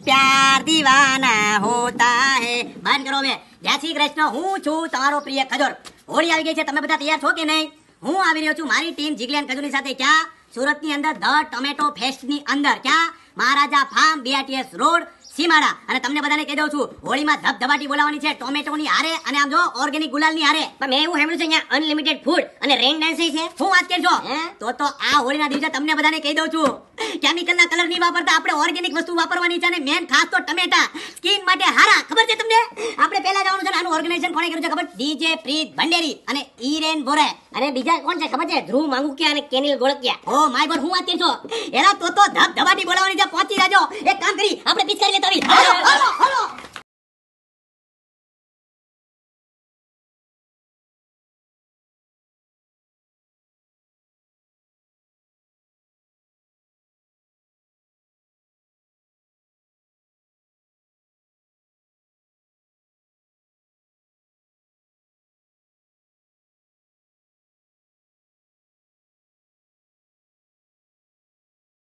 प्यार दीवाना होता है। બંધ કરો બે। જય શ્રી કૃષ્ણ, હું છું તમારો પ્રિય ખજૂર। હોળી આવી ગઈ છે, તમે બધા તૈયાર છો કે નહીં? હું આવી રહ્યો છું મારી ટીમ જીગલી અને ખજૂરની સાથે। ક્યાં? સુરતની અંદર ધ ટોમેટો ફેસ્ટની અંદર। ક્યાં? મહારાજા ફાર્મ, BRTS રોડ, સીમાડા। અને તમને બધાને કહી દઉં છું, હોળીમાં ધબધબાટી બોલાવવાની છે, ટોમેટોની હારે અને આમ જો ઓર્ગેનિક ગુલાલની હારે। પણ મેં એવું સાંભળ્યું છે અહીંયા અનલિમિટેડ ફૂડ અને રેન ડાન્સ છે। હું વાત કરજો તો આ હોળીના દિવસે તમને બધાને કહી દઉં છું, કેમિકલના કલર નહીં વાપરતા, આપણે ઓર્ગેનિક વસ્તુ વાપરવાની છે અને મેન ખાસ તો ટમેટા સ્કિન માટે હારા। ખબર છે તમને? આપણે પહેલા જવાનું છે, આનું ઓર્ગેનાઇઝેશન કોણે કર્યું છે ખબર? DJ પ્રીત ભંડેરી અને ઈરેન બોરે। અને બીજા કોણ છે ખબર છે? ધ્રુવ માંગુકિયા અને કેનિલ ગોળકિયા। ઓ માય ગોડ, હું વાત કરજો એલા તો ધબધબાટી બોલાવવાની છે, પહોંચી જાજો। એક કામ કરી આપણે પિચકારી લેતા આવી। હાલો હાલો હાલો।